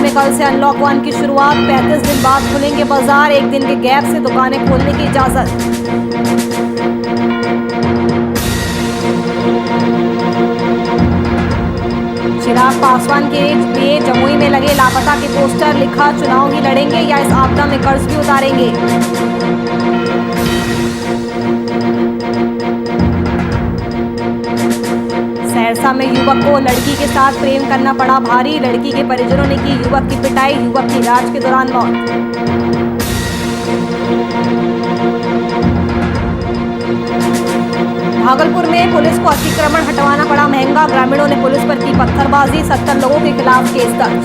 में कल से अनलॉक 1 की शुरुआत। 35 दिन बाद खुलेंगे बाजार। एक दिन के गैप से दुकानें खोलने की इजाजत। चिराग पासवान के लिए जमुई में लगे लापता के पोस्टर, लिखा चुनाव ही लड़ेंगे या इस आपदा में कर्ज भी उतारेंगे। सहरसा में युवक को लड़की के साथ प्रेम करना पड़ा भारी। लड़की के परिजनों ने की युवक की पिटाई। युवक की इलाज के दौरान मौत। भागलपुर में पुलिस को अतिक्रमण हटवाना पड़ा महंगा। ग्रामीणों ने पुलिस पर की पत्थरबाजी। 70 लोगों के खिलाफ केस दर्ज।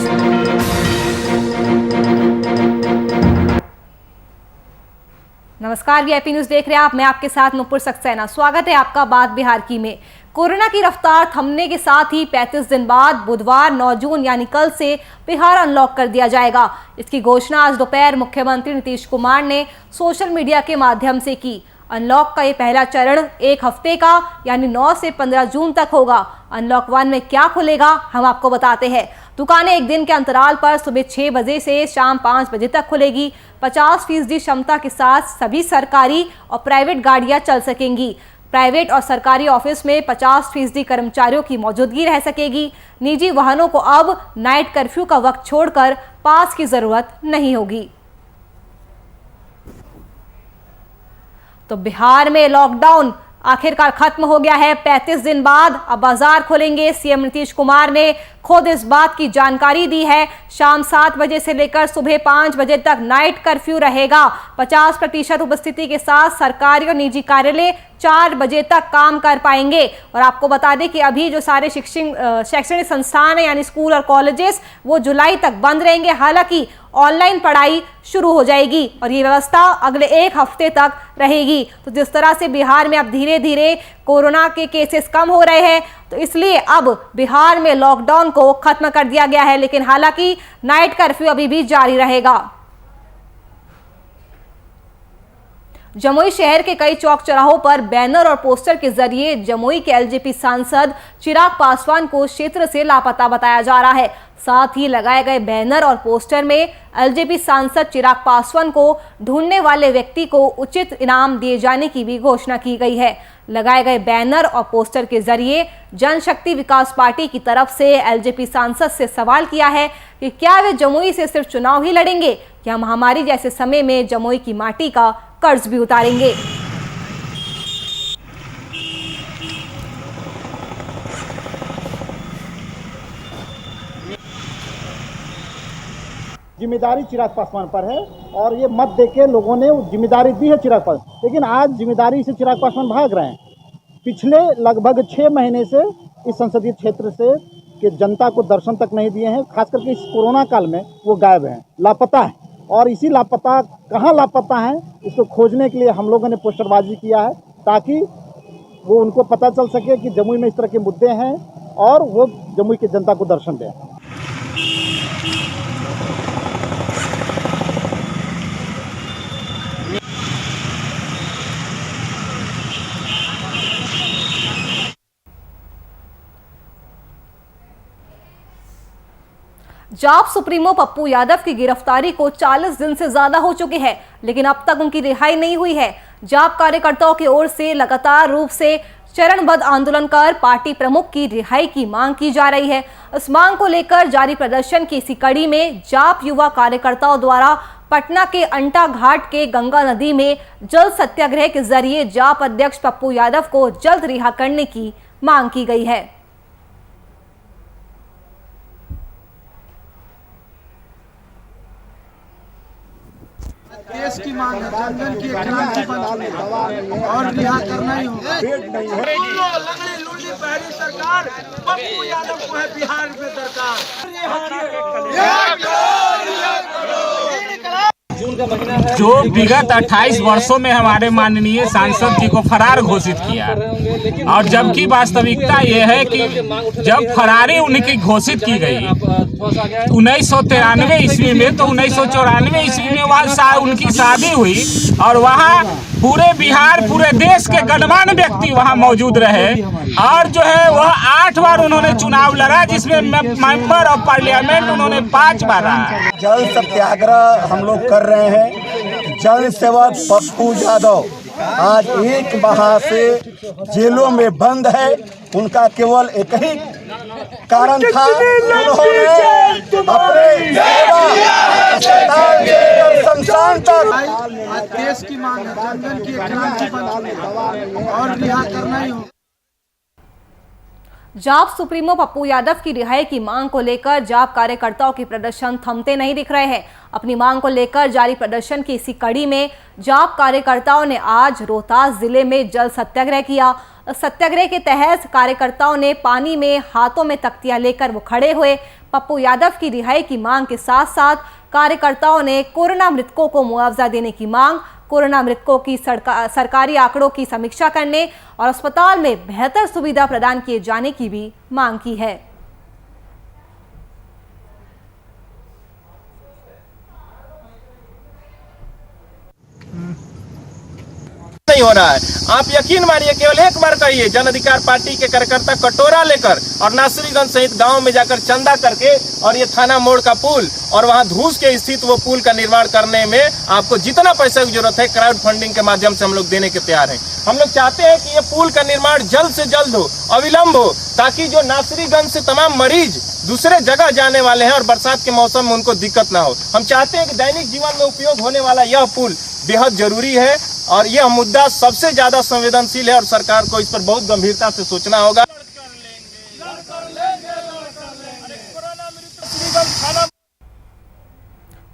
नमस्कार, वीआईपी न्यूज देख रहे हैं आप। मैं आपके साथ नुपुर सक्सेना। स्वागत है आपका बात बिहार की में। कोरोना की रफ्तार थमने के साथ ही 35 दिन बाद बुधवार 9 जून यानी कल से बिहार अनलॉक कर दिया जाएगा। इसकी घोषणा आज दोपहर मुख्यमंत्री नीतीश कुमार ने सोशल मीडिया के माध्यम से की। अनलॉक का ये पहला चरण एक हफ्ते का यानी 9 से 15 जून तक होगा। अनलॉक 1 में क्या खुलेगा हम आपको बताते हैं। दुकानें एक दिन के अंतराल पर सुबह 6 बजे से शाम 5 बजे तक खुलेगी। 50% क्षमता के साथ सभी सरकारी और प्राइवेट गाड़ियां चल सकेंगी। प्राइवेट और सरकारी ऑफिस में 50% कर्मचारियों की मौजूदगी रह सकेगी। निजी वाहनों को अब नाइट कर्फ्यू का वक्त छोड़कर पास की जरूरत नहीं होगी। तो बिहार में लॉकडाउन आखिरकार खत्म हो गया है। 35 दिन बाद अब बाजार खुलेंगे। सीएम नीतीश कुमार ने खुद इस बात की जानकारी दी है। शाम 7 बजे से लेकर सुबह 5 बजे तक नाइट कर्फ्यू रहेगा। 50% उपस्थिति के साथ सरकारी और निजी कार्यालय 4 बजे तक काम कर पाएंगे। और आपको बता दें कि अभी जो सारे शैक्षणिक संस्थान है यानी स्कूल और कॉलेजेस वो जुलाई तक बंद रहेंगे। हालांकि ऑनलाइन पढ़ाई शुरू हो जाएगी और ये व्यवस्था अगले एक हफ्ते तक रहेगी। तो जिस तरह से बिहार में अब धीरे धीरे कोरोना के केसेस कम हो रहे हैं तो इसलिए अब बिहार में लॉकडाउन को खत्म कर दिया गया है। लेकिन हालांकि नाइट कर्फ्यू अभी भी जारी रहेगा। जमुई शहर के कई चौक चौराहों पर बैनर और पोस्टर के जरिए जमुई के एलजेपी सांसद चिराग पासवान को क्षेत्र से लापता बताया जा रहा है। साथ ही लगाए गए बैनर और पोस्टर में एलजेपी सांसद चिराग पासवान को ढूंढने वाले व्यक्ति को उचित इनाम दिए जाने की भी घोषणा की गई है। लगाए गए बैनर और पोस्टर के जरिए जनशक्ति विकास पार्टी की तरफ से एलजेपी सांसद से सवाल किया है कि क्या वे जमुई से सिर्फ चुनाव ही लड़ेंगे या महामारी जैसे समय में जमुई की माटी का कर्ज भी उतारेंगे। जिम्मेदारी चिराग पासवान पर है और ये मत देके लोगों ने जिम्मेदारी दी है चिराग पासवान। लेकिन आज जिम्मेदारी से चिराग पासवान भाग रहे हैं। पिछले लगभग 6 महीने से इस संसदीय क्षेत्र से के जनता को दर्शन तक नहीं दिए हैं। खास करके इस कोरोना काल में वो गायब हैं, लापता है। और इसी लापता कहाँ लापता है इसको खोजने के लिए हम लोगों ने पोस्टरबाजी किया है ताकि वो उनको पता चल सके कि जमुई में इस तरह के मुद्दे हैं और वो जमुई की जनता को दर्शन दें। जाप सुप्रीमो पप्पू यादव की गिरफ्तारी को 40 दिन से ज्यादा हो चुके हैं, लेकिन अब तक उनकी रिहाई नहीं हुई है। जाप कार्यकर्ताओं की ओर से लगातार रूप से चरणबद्ध आंदोलन कर पार्टी प्रमुख की रिहाई की मांग की जा रही है। इस मांग को लेकर जारी प्रदर्शन की इसी कड़ी में जाप युवा कार्यकर्ताओं द्वारा पटना के अंटा घाट के गंगा नदी में जल सत्याग्रह के जरिए जाप अध्यक्ष पप्पू यादव को जल्द रिहा करने की मांग की गई है। देश की मांग है, जनगण की क्रांति बन चुकी है और रिहा करना ही होगा। लंगड़ी लूली पहली सरकार पप्पू यादव को है बिहार में दरकार। जो विगत 28 वर्षों में हमारे माननीय सांसद जी को फरार घोषित किया और जबकि वास्तविकता यह है कि जब फरारी उनकी घोषित की गई 1993 ईस्वी में तो 1994 ईस्वी में वहाँ उनकी शादी हुई और वहाँ पूरे बिहार पूरे देश के गणमान्य व्यक्ति वहां मौजूद रहे और जो है वह 8 बार उन्होंने चुनाव लड़ा, जिसमें मेंबर ऑफ पार्लियामेंट उन्होंने 5 बार रहा। जल सत्याग्रह हम लोग कर रहे हैं। जन सेवक पप्पू यादव आज 1 माह से जेलों में बंद है। उनका केवल एक ही कारण था, उन्होंने अपने शमशान तक आज देश की मांग है, जनगण की क्रांति बन और रिहा करना ही हो। जाप सुप्रीमो पप्पू यादव की रिहाई की मांग को लेकर जाप कार्यकर्ताओं के प्रदर्शन थमते नहीं दिख रहे हैं। अपनी मांग को लेकर जारी प्रदर्शन की इसी कड़ी में जाप कार्यकर्ताओं ने आज रोहतास जिले में जल सत्याग्रह किया। सत्याग्रह के तहत कार्यकर्ताओं ने पानी में हाथों में तख्तियां लेकर वो खड़े हुए। पप्पू यादव की रिहाई की मांग के साथ साथ कार्यकर्ताओं ने कोरोना मृतकों को मुआवजा देने की मांग, कोरोना मृतकों की सरकारी आंकड़ों की समीक्षा करने और अस्पताल में बेहतर सुविधा प्रदान किए जाने की भी मांग की है। नहीं हो रहा है। आप यकीन मानिए, केवल एक बार कहिए, जन अधिकार पार्टी के कार्यकर्ता कटोरा लेकर और नासरीगंज सहित गांव में जाकर चंदा करके और ये थाना मोड़ का पुल और वहां धूस के स्थित वो पुल का निर्माण करने में आपको जितना पैसा की जरूरत है क्राउड फंडिंग के माध्यम से हम लोग देने के तैयार हैं। हम लोग चाहते हैं कि ये पुल का निर्माण जल्द से जल्द हो, अविलंब हो, ताकि जो नासरीगंज से तमाम मरीज दूसरे जगह जाने वाले हैं और बरसात के मौसम में उनको दिक्कत ना हो। हम चाहते हैं कि दैनिक जीवन में उपयोग होने वाला यह पुल बेहद जरूरी है और यह मुद्दा सबसे ज्यादा संवेदनशील है और सरकार को इस पर बहुत गंभीरता से सोचना होगा।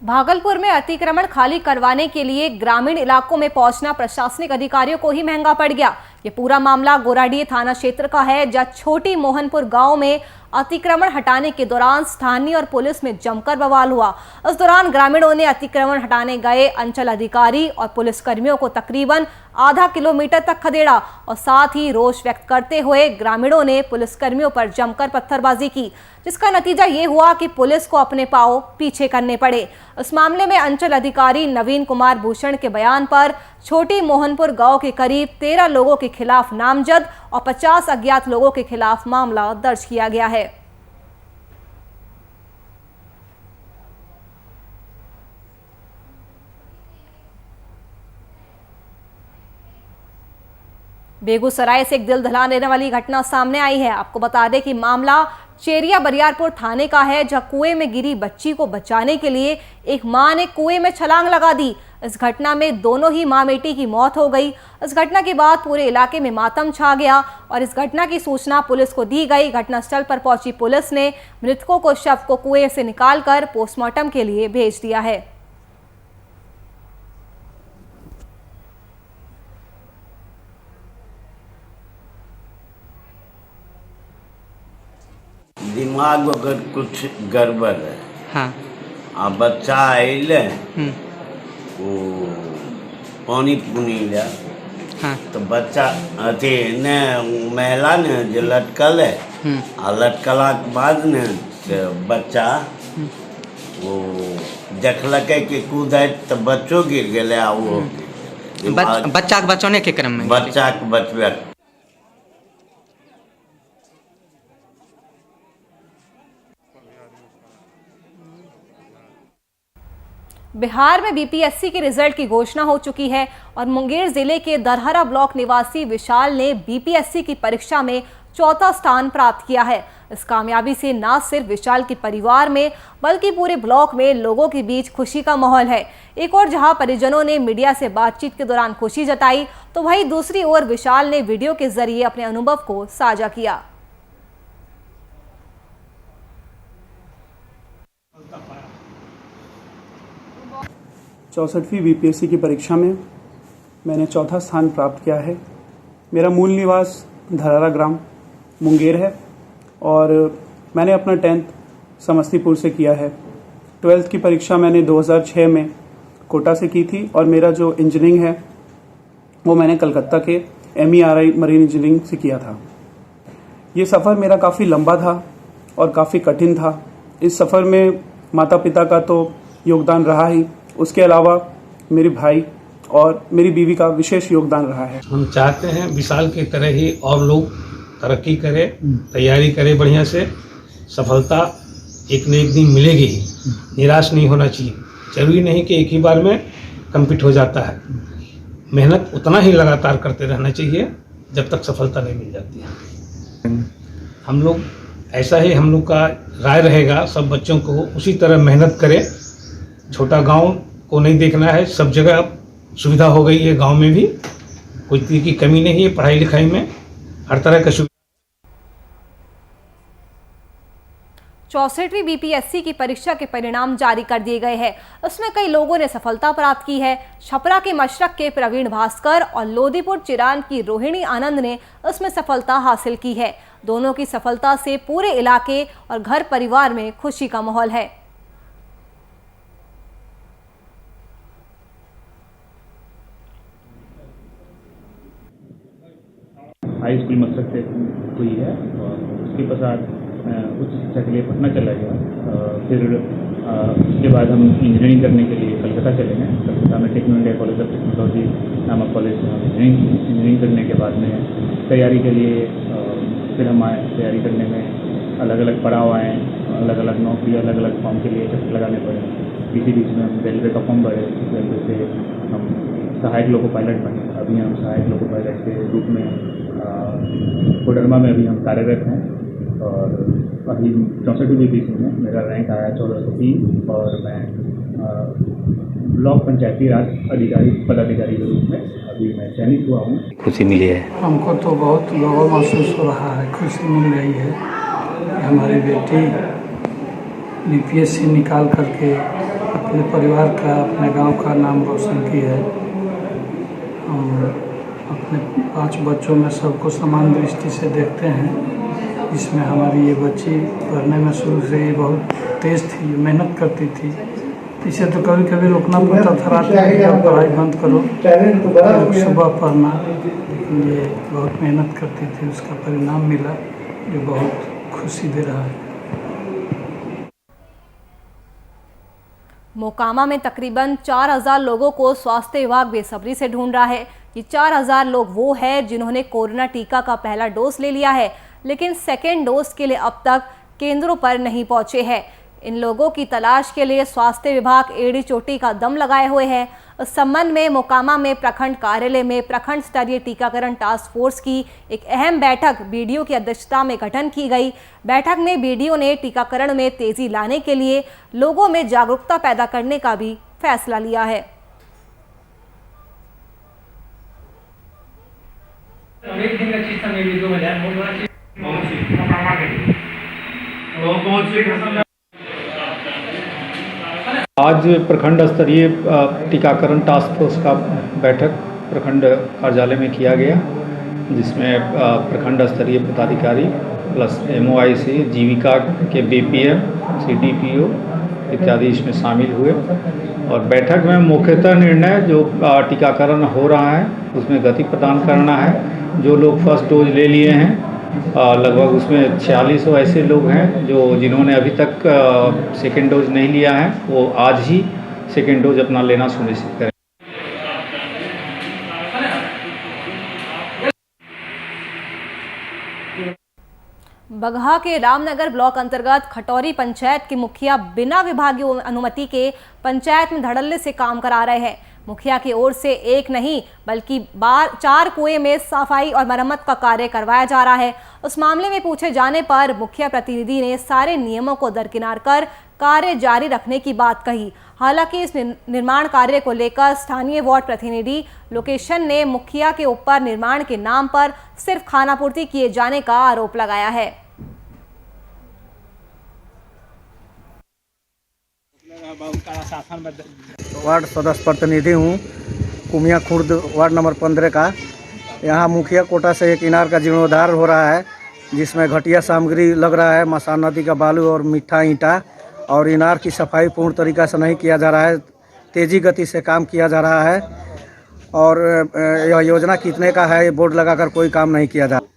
भागलपुर में अतिक्रमण खाली करवाने के लिए ग्रामीण इलाकों में पहुंचना प्रशासनिक अधिकारियों को ही महंगा पड़ गया। ये पूरा मामला गोराडीह थाना क्षेत्र का है, जहां छोटी मोहनपुर गांव में अतिक्रमण हटाने के दौरान स्थानीय और पुलिस में जमकर बवाल हुआ। इस दौरान ग्रामीणों ने अतिक्रमण हटाने गए अंचल अधिकारी और पुलिस कर्मियों को तकरीबन आधा किलोमीटर तक खदेड़ा और साथ ही रोष व्यक्त करते हुए ग्रामीणों ने पुलिस कर्मियों पर जमकर पत्थरबाजी की, जिसका नतीजा ये हुआ कि पुलिस को अपने पांव पीछे करने पड़े। इस मामले में अंचल अधिकारी नवीन कुमार भूषण के बयान पर छोटी मोहनपुर गांव के करीब 13 लोगों के खिलाफ नामजद और 50 अज्ञात लोगों के खिलाफ मामला दर्ज किया गया है। बेगूसराय से एक दिल दहला देने वाली घटना सामने आई है। आपको बता दें कि मामला चेरिया बरियारपुर थाने का है, जहां कुएं में गिरी बच्ची को बचाने के लिए एक मां ने कुएं में छलांग लगा दी। इस घटना में दोनों ही मां बेटी की मौत हो गई। इस घटना के बाद पूरे इलाके में मातम छा गया और इस घटना की सूचना पुलिस को दी गई। घटनास्थल पर पहुंची पुलिस ने मृतकों को शव को कुएं से निकालकर पोस्टमार्टम के लिए भेज दिया है। दिमाग अगर कुछ गड़बड़ है, हाँ, आ बच्चा आइले वो पानी पुनी ले, हाँ, तो बच्चा अथी ने महिला ने जो लटकल है आ लटकला के बाद ने से बच्चा वो देखलक कि कूदे तो बच्चों गिर गए आ वो बच्चा के बचाने के क्रम में बच्चा के बचबे। बिहार में बीपीएससी के रिजल्ट की घोषणा हो चुकी है और मुंगेर जिले के दरहरा ब्लॉक निवासी विशाल ने बीपीएससी की परीक्षा में चौथा स्थान प्राप्त किया है। इस कामयाबी से न सिर्फ विशाल के परिवार में बल्कि पूरे ब्लॉक में लोगों के बीच खुशी का माहौल है। एक और जहां परिजनों ने मीडिया से बातचीत के दौरान खुशी जताई, तो वहीं दूसरी ओर विशाल ने वीडियो के जरिए अपने अनुभव को साझा किया। 64वीं बीपीएससी की परीक्षा में मैंने चौथा स्थान प्राप्त किया है। मेरा मूल निवास धरारा ग्राम मुंगेर है और मैंने अपना 10th समस्तीपुर से किया है। 12th की परीक्षा मैंने 2006 में कोटा से की थी और मेरा जो इंजीनियरिंग है वो मैंने कलकत्ता के MERI मरीन इंजीनियरिंग से किया था। ये सफ़र मेरा काफ़ी लंबा था और काफ़ी कठिन था। इस सफ़र में माता पिता का तो योगदान रहा ही, उसके अलावा मेरे भाई और मेरी बीवी का विशेष योगदान रहा है। हम चाहते हैं विशाल की तरह ही और लोग तरक्की करें, तैयारी करें बढ़िया से, सफलता एक न एक दिन मिलेगी ही, निराश नहीं होना चाहिए। जरूरी नहीं कि एक ही बार में कंप्लीट हो जाता है, मेहनत उतना ही लगातार करते रहना चाहिए जब तक सफलता नहीं मिल जाती है। हम लोग ऐसा ही, हम लोग का राय रहेगा सब बच्चों को उसी तरह मेहनत करें। छोटा गांव को नहीं देखना है, सब जगह सुविधा हो गई है, गांव में भी कोई चीज़ की कमी नहीं है, पढ़ाई लिखाई में हर तरह का 64वीं बीपीएससी की परीक्षा के परिणाम जारी कर दिए गए हैं। उसमें कई लोगों ने सफलता प्राप्त की है। छपरा के मशरक के प्रवीण भास्कर और लोदीपुर चिरान की रोहिणी आनंद ने उसमें सफलता हासिल की है। दोनों की सफलता से पूरे इलाके और घर परिवार में खुशी का माहौल है। हाई स्कूल मशरक से हुई है और उसके पश्चात उच्च शिक्षा के लिए पटना चला गया। फिर उसके बाद हम इंजीनियरिंग करने के लिए कलकत्ता चले गए। कलकत्ता में Techno India College of Technology नामक कॉलेज से हम इंजीनियरिंग करने के बाद में तैयारी के लिए फिर हम आए। तैयारी करने में अलग अलग पड़ाव आए, अलग अलग नौकरी, अलग अलग फॉर्म के लिए चक्कर लगाने पड़े। बीच में हम रेलवे का फॉर्म भरे, रेलवे से हम सहायक लोको पायलट बने। अभी हम सहायक लोको पायलट के रूप में कोडरमा में अभी हम कार्यरत हैं और अभी 64वीं बीपीएससी में मेरा रैंक आया 1403 और मैं ब्लॉक पंचायती राज अधिकारी पदाधिकारी के रूप में अभी मैं चयनित हुआ हूँ। खुशी मिली है हमको, तो बहुत गौरव महसूस हो रहा है, खुशी मिल रही है। हमारी बेटी बीपीएससी निकाल करके अपने परिवार का, अपने गांव का नाम रोशन की है। हम अपने 5 बच्चों में सबको समान दृष्टि से देखते हैं। इसमें हमारी ये बच्ची पढ़ने में शुरू से ही बहुत तेज़ थी, मेहनत करती थी। इसे तो कभी कभी रोकना पड़ता था, रात में अब पढ़ाई बंद करो, सुबह पढ़ना। ये बहुत मेहनत करती थी, उसका परिणाम मिला जो बहुत खुशी दे रहा है। मोकामा में तकरीबन 4000 लोगों को स्वास्थ्य विभाग बेसब्री से ढूंढ रहा है। ये 4000 लोग वो हैं जिन्होंने कोरोना टीका का पहला डोज ले लिया है, लेकिन सेकेंड डोज के लिए अब तक केंद्रों पर नहीं पहुंचे हैं। इन लोगों की तलाश के लिए स्वास्थ्य विभाग एड़ी चोटी का दम लगाए हुए है। इस संबंध में मोकामा में प्रखंड कार्यालय में प्रखंड स्तरीय टीकाकरण टास्क फोर्स की एक अहम बैठक बीडीओ की अध्यक्षता में गठन की गई। बैठक में बीडीओ ने टीकाकरण में तेजी लाने के लिए लोगों में जागरूकता पैदा करने का भी फैसला लिया है। आज प्रखंड स्तरीय टीकाकरण टास्क फोर्स का बैठक प्रखंड कार्यालय में किया गया, जिसमें प्रखंड स्तरीय पदाधिकारी प्लस MOIC, जीविका के BPM, CDPO इत्यादि इसमें शामिल हुए। और बैठक में मुख्यतः निर्णय जो टीकाकरण हो रहा है उसमें गति प्रदान करना है। जो लोग फर्स्ट डोज ले लिए हैं लगभग उसमें 4600 ऐसे लोग हैं जिन्होंने अभी तक सेकेंड डोज नहीं लिया है, वो आज ही सेकेंड डोज अपना लेना सुनिश्चित करें। बगहा के रामनगर ब्लॉक अंतर्गत खटौरी पंचायत के मुखिया बिना विभागीय अनुमति के पंचायत में धड़ल्ले से काम करा रहे हैं। मुखिया की ओर से एक नहीं बल्कि 4 कुएं में सफाई और मरम्मत का कार्य करवाया जा रहा है। उस मामले में पूछे जाने पर मुखिया प्रतिनिधि ने सारे नियमों को दरकिनार कर कार्य जारी रखने की बात कही। हालांकि इस निर्माण कार्य को लेकर स्थानीय वार्ड प्रतिनिधि लोकेशन ने मुखिया के ऊपर निर्माण के नाम पर सिर्फ खानापूर्ति किए जाने का आरोप लगाया है। वार्ड सदस्य प्रतिनिधि हूँ, कुमिया खुर्द वार्ड नंबर 15 का। यहाँ मुखिया कोटा से एक इनार का जीर्णोद्धार हो रहा है, जिसमें घटिया सामग्री लग रहा है, मसान नदी का बालू और मीठा ईंटा, और इनार की सफाई पूर्ण तरीका से नहीं किया जा रहा है। तेज़ी गति से काम किया जा रहा है और यह योजना कितने का है बोर्ड लगाकर कोई काम नहीं किया जा रहा।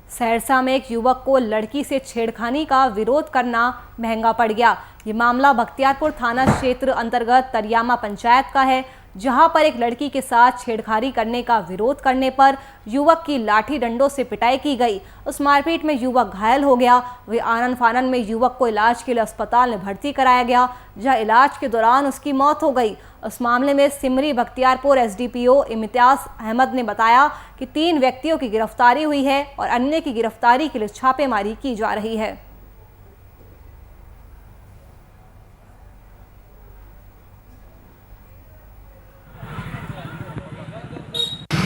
सहरसा में एक युवक को लड़की से छेड़खानी का विरोध करना महंगा पड़ गया। ये मामला बख्तियारपुर थाना क्षेत्र अंतर्गत तरियामा पंचायत का है, जहां पर एक लड़की के साथ छेड़खानी करने का विरोध करने पर युवक की लाठी डंडों से पिटाई की गई। उस मारपीट में युवक घायल हो गया। वही आनन फानन में युवक को इलाज के लिए अस्पताल में भर्ती कराया गया, जहां इलाज के दौरान उसकी मौत हो गई। उस मामले में सिमरी बख्तियारपुर एसडीपीओ इम्तियाज अहमद ने बताया कि 3 व्यक्तियों की गिरफ्तारी हुई है और अन्य की गिरफ्तारी के लिए छापेमारी की जा रही है।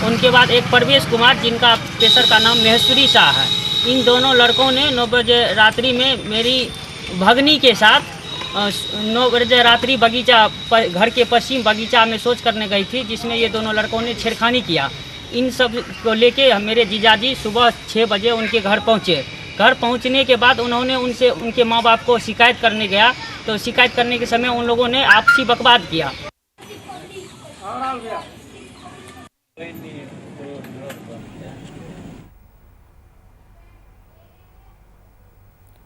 उनके बाद एक परवेश कुमार, जिनका पेशर का नाम महेश्वरी शाह है। इन दोनों लड़कों ने 9 बजे रात्रि में मेरी भगनी के साथ 9 बजे रात्रि घर के पश्चिम बगीचा में शौच करने गई थी, जिसमें ये दोनों लड़कों ने छेड़खानी किया। इन सब को लेके मेरे जीजाजी सुबह 6 बजे उनके घर पहुँचे। घर पहुँचने के बाद उन्होंने उनसे उनके माँ बाप को शिकायत करने गया, तो शिकायत करने के समय उन लोगों ने आपसी बकवाद किया।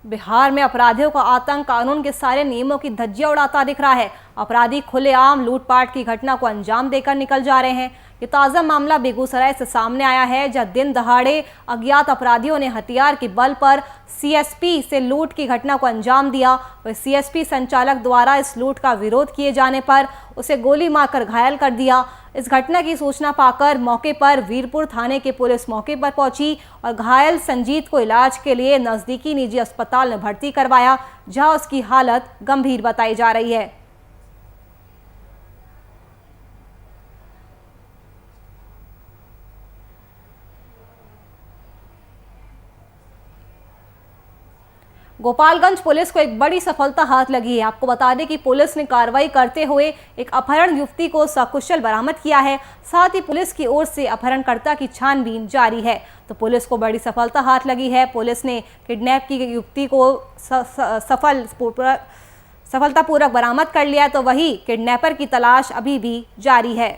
बिहार में अपराधियों का आतंक कानून के सारे नियमों की धज्जियां उड़ाता दिख रहा है। अपराधी खुलेआम लूटपाट की घटना को अंजाम देकर निकल जा रहे हैं। ये ताज़ा मामला बेगूसराय से सामने आया है, जहां दिन दहाड़े अज्ञात अपराधियों ने हथियार के बल पर सीएसपी से लूट की घटना को अंजाम दिया। वह सीएसपी संचालक द्वारा इस लूट का विरोध किए जाने पर उसे गोली मारकर घायल कर दिया। इस घटना की सूचना पाकर मौके पर वीरपुर थाने की पुलिस मौके पर पहुंची और घायल संजीत को इलाज के लिए नजदीकी निजी अस्पताल में भर्ती करवाया, जहां उसकी हालत गंभीर बताई जा रही है। गोपालगंज पुलिस को एक बड़ी सफलता हाथ लगी है। आपको बता दें कि पुलिस ने कार्रवाई करते हुए एक अपहरण युवती को सकुशल बरामद किया है। साथ ही पुलिस की ओर से अपहरणकर्ता की छानबीन जारी है। तो पुलिस को बड़ी सफलता हाथ लगी है। पुलिस ने किडनैप की युवती को सफलतापूर्वक बरामद कर लिया, तो वही किडनैपर की तलाश अभी भी जारी है।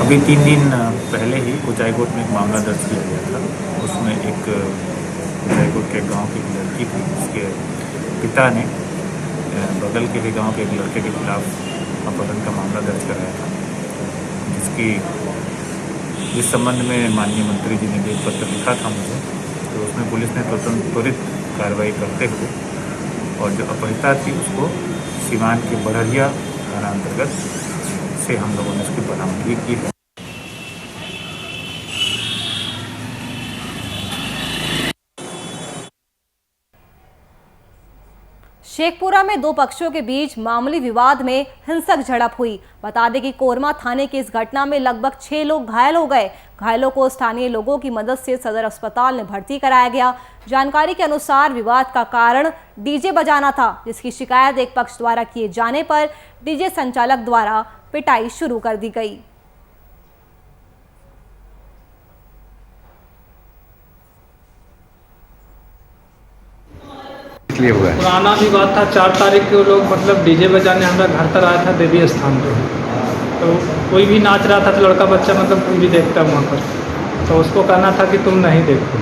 अभी 3 दिन पहले ही कुचाई कोट में एक मामला दर्ज किया गया था। उसमें एक कुचाई कोट के गांव की एक लड़की थी, उसके पिता ने बगल के ही गांव के एक लड़के के खिलाफ अपहरण का मामला दर्ज कराया था, जिस संबंध में माननीय मंत्री जी ने भी एक पत्र लिखा था मुझे। तो उसमें पुलिस ने त्वरित कार्रवाई करते हुए और जो अपहृता थी उसको सीवान के बड़हरिया थाना अंतर्गत से हम लोगों ने उसकी बरामदगी की है। शेखपुरा में 2 पक्षों के बीच मामूली विवाद में हिंसक झड़प हुई। बता दें कि कोरमा थाने की इस घटना में लगभग 6 लोग घायल हो गए। घायलों को स्थानीय लोगों की मदद से सदर अस्पताल में भर्ती कराया गया। जानकारी के अनुसार विवाद का कारण डीजे बजाना था, जिसकी शिकायत एक पक्ष द्वारा किए जाने पर डीजे संचालक द्वारा पिटाई शुरू कर दी गई। पुराना विवाद था। 4 तारीख को लोग मतलब डीजे बजाने हमारा घर पर आया था देवी स्थान पे, तो कोई भी नाच रहा था तो लड़का बच्चा मतलब कोई भी देखता वहाँ पर, तो उसको कहना था कि तुम नहीं देखो।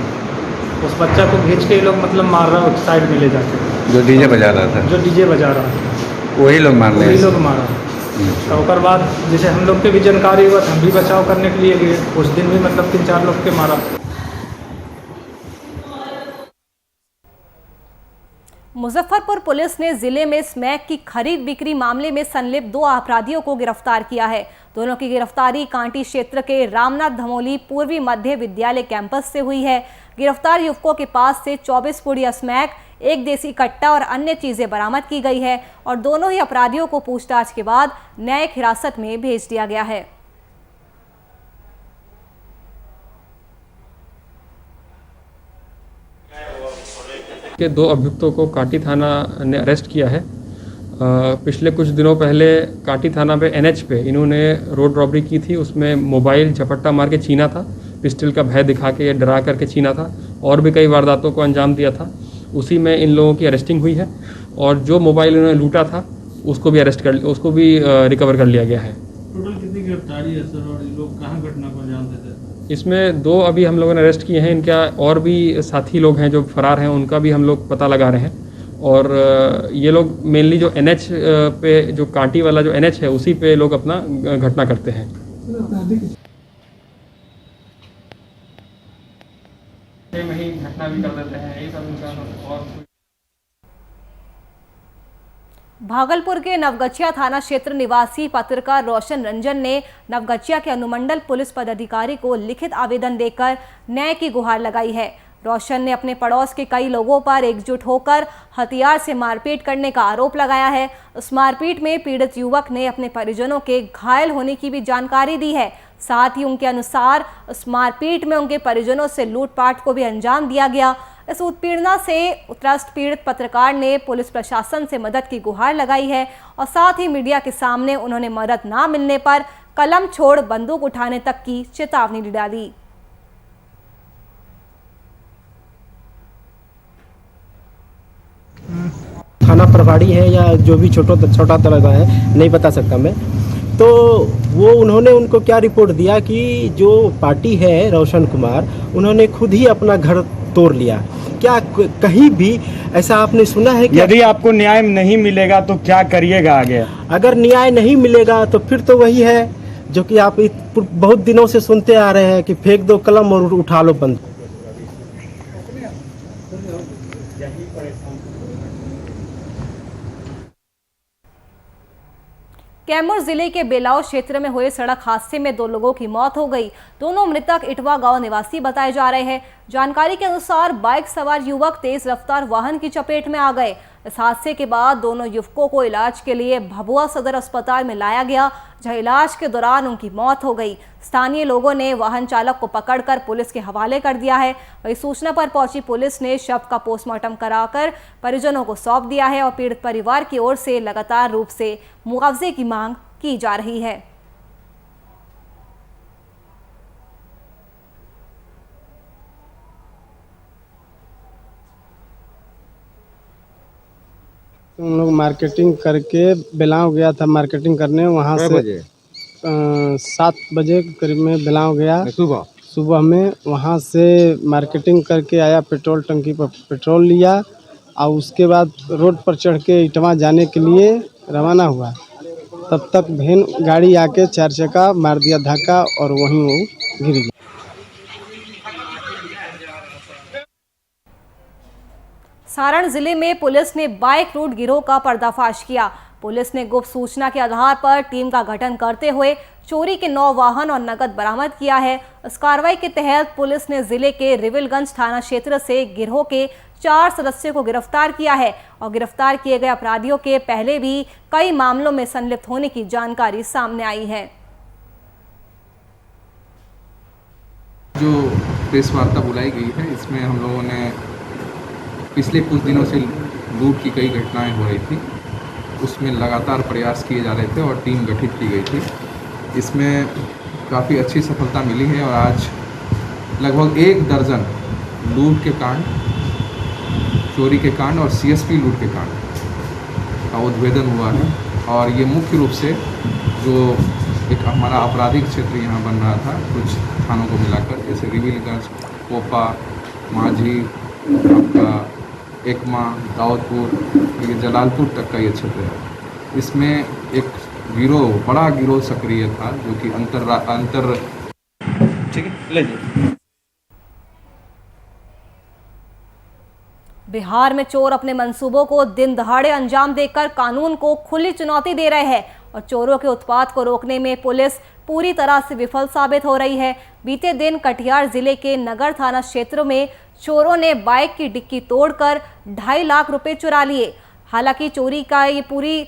उस बच्चा को खींच के ये लोग मतलब मार रहा है साइड में ले जाके। जो डीजे बजा रहा था वही लोग मार रहे हैं। वही लोग मारा। तो उसके बाद जैसे हम लोग के भी जानकारी हुआ हम भी बचाव करने के लिए गए। उस दिन भी मतलब 3-4 लोग के मारा। मुजफ्फरपुर पुलिस ने जिले में स्मैक की खरीद बिक्री मामले में संलिप्त 2 अपराधियों को गिरफ्तार किया है। दोनों की गिरफ्तारी कांटी क्षेत्र के रामनाथ धमोली पूर्वी मध्य विद्यालय कैंपस से हुई है। गिरफ्तार युवकों के पास से 24 पुड़िया स्मैक, 1 देसी कट्टा और अन्य चीजें बरामद की गई है और दोनों ही अपराधियों को पूछताछ के बाद न्यायिक हिरासत में भेज दिया गया है। के 2 अभियुक्तों को काटी थाना ने अरेस्ट किया है। पिछले कुछ दिनों पहले काटी थाना पे NH पे इन्होंने रोड रॉबरी की थी। उसमें मोबाइल झपट्टा मार के छीना था, पिस्टल का भय दिखा के डरा करके छीना था और भी कई वारदातों को अंजाम दिया था। उसी में इन लोगों की अरेस्टिंग हुई है और जो मोबाइल उन्होंने लूटा था उसको भी रिकवर कर लिया गया है। टोटल कितनी गिरफ्तारी है सर, और ये लोग कहाँ घटना को अंजाम देते थे? इसमें 2 अभी हम लोगों ने अरेस्ट किए हैं। इनका और भी साथी लोग हैं जो फरार हैं, उनका भी हम लोग पता लगा रहे हैं। और ये लोग मेनली जो NH पे, जो कांटी वाला जो NH है, उसी पे लोग अपना घटना करते हैं। घटना भी कर देते हैं, यही सब इनका। और भागलपुर के नवगछिया थाना क्षेत्र निवासी पत्रकार रोशन रंजन ने नवगछिया के अनुमंडल पुलिस पदाधिकारी को लिखित आवेदन देकर न्याय की गुहार लगाई है। रोशन ने अपने पड़ोस के कई लोगों पर एकजुट होकर हथियार से मारपीट करने का आरोप लगाया है। उस मारपीट में पीड़ित युवक ने अपने परिजनों के घायल होने की भी जानकारी दी है। साथ ही उनके अनुसार उस मारपीट में उनके परिजनों से लूटपाट को भी अंजाम दिया गया। इस उत्पीड़ना से त्रस्त पीड़ित पत्रकार ने पुलिस प्रशासन से मदद की गुहार लगाई है और साथ ही मीडिया के सामने उन्होंने मदद ना मिलने पर कलम छोड़ बंदूक उठाने तक की चेतावनी दी डाली। थाना प्रभारी है या जो भी छोटा तरह का है, नहीं बता सकता मैं। तो वो उन्होंने उनको क्या रिपोर्ट दिया कि जो पार्टी है रोशन कुमार, उन्होंने खुद ही अपना घर तोड़ लिया। क्या कहीं भी ऐसा आपने सुना है? यदि आपको न्याय नहीं मिलेगा तो क्या करिएगा आगे? अगर न्याय नहीं मिलेगा तो फिर तो वही है जो कि आप बहुत दिनों से सुनते आ रहे हैं कि फेंक दो कलम और उठा लो बंदूक। कैमूर जिले के बेलाव क्षेत्र में हुए सड़क हादसे में 2 लोगों की मौत हो गई। दोनों मृतक इटवा गांव निवासी बताए जा रहे हैं। जानकारी के अनुसार बाइक सवार युवक तेज रफ्तार वाहन की चपेट में आ गए। इस हादसे के बाद दोनों युवकों को इलाज के लिए भभुआ सदर अस्पताल में लाया गया, जहां इलाज के दौरान उनकी मौत हो गई। स्थानीय लोगों ने वाहन चालक को पकड़कर पुलिस के हवाले कर दिया है। वही सूचना पर पहुंची पुलिस ने शव का पोस्टमार्टम कराकर परिजनों को सौंप दिया है और पीड़ित परिवार की ओर से लगातार रूप से मुआवजे की मांग की जा रही है। उन लोग मार्केटिंग करके बेलाव गया था, मार्केटिंग करने। वहाँ से 7 बजे करीब में बेलाव गया सुबह में। वहाँ से मार्केटिंग करके आया, पेट्रोल टंकी पर पेट्रोल लिया और उसके बाद रोड पर चढ़ के इटवा जाने के लिए रवाना हुआ। तब तक वैन गाड़ी आके 4 चक्का मार दिया धक्का और वहीं वो गिर गया। सारण जिले में पुलिस ने बाइक लूट गिरोह का पर्दाफाश किया। पुलिस ने गुप्त सूचना के आधार पर टीम का गठन करते हुए चोरी के 9 वाहन और नकद बरामद किया है। इस कार्रवाई के तहत पुलिस ने जिले के रिविलगंज थाना क्षेत्र से गिरोह के 4 सदस्यों को गिरफ्तार किया है और गिरफ्तार किए गए अपराधियों के पहले भी कई मामलों में संलिप्त होने की जानकारी सामने आई है। जो प्रेस वार्ता बुलाई गई है, इसमें हम लोगों ने पिछले कुछ दिनों से लूट की कई घटनाएं हो रही थी, उसमें लगातार प्रयास किए जा रहे थे और टीम गठित की गई थी। इसमें काफ़ी अच्छी सफलता मिली है और आज लगभग 1 दर्जन लूट के कांड, चोरी के कांड और CSP लूट के कांड का उद्भेदन हुआ है। और ये मुख्य रूप से जो एक हमारा आपराधिक क्षेत्र यहाँ बन रहा था, कुछ थानों को मिलाकर, जैसे रिविलगंज, कोपा, माझी, आपका एकमा, दाऊदपुर, ये जलालपुर तक का ये क्षेत्र है। इसमें एक गिरोह, बड़ा गिरोह सक्रिय था जो कि अंतर ठीक है, ले लीजिए। बिहार में चोर अपने मंसूबों को दिन दहाड़े अंजाम देकर कानून को खुली चुनौती दे रहे हैं और चोरों के उत्पात को रोकने में पुलिस पूरी तरह से विफल साबित हो रही है। बीते दिन कटिहार जिले के नगर थाना क्षेत्र में चोरों ने बाइक की डिक्की तोड़कर 2.5 लाख रुपए चुरा लिए। हालांकि चोरी का ये पूरी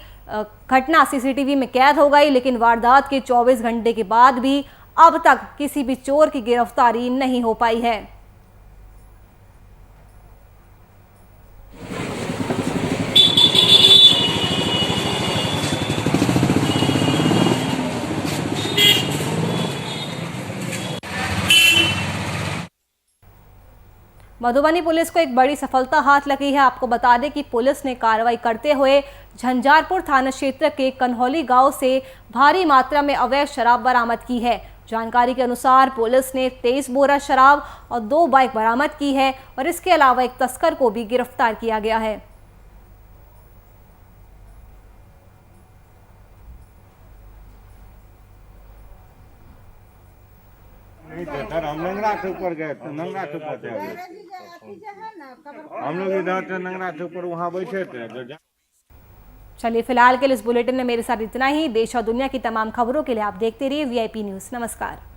घटना CCTV में कैद हो गई, लेकिन वारदात के 24 घंटे के बाद भी अब तक किसी भी चोर की गिरफ्तारी नहीं हो पाई है। मधुबनी पुलिस को एक बड़ी सफलता हाथ लगी है। आपको बता दें कि पुलिस ने कार्रवाई करते हुए झंझारपुर थाना क्षेत्र के कन्हौली गांव से भारी मात्रा में अवैध शराब बरामद की है। जानकारी के अनुसार पुलिस ने 23 बोरा शराब और 2 बाइक बरामद की है और इसके अलावा एक तस्कर को भी गिरफ्तार किया गया है। सर हम नंगरा से ऊपर गए थे, नंगरा से ऊपर हम लोग इधर से नंगरा से ऊपर वहाँ बैठे थे। चलिए फिलहाल के लिए इस बुलेटिन में मेरे साथ इतना ही। देश और दुनिया की तमाम खबरों के लिए आप देखते रहिए VIP न्यूज़। नमस्कार।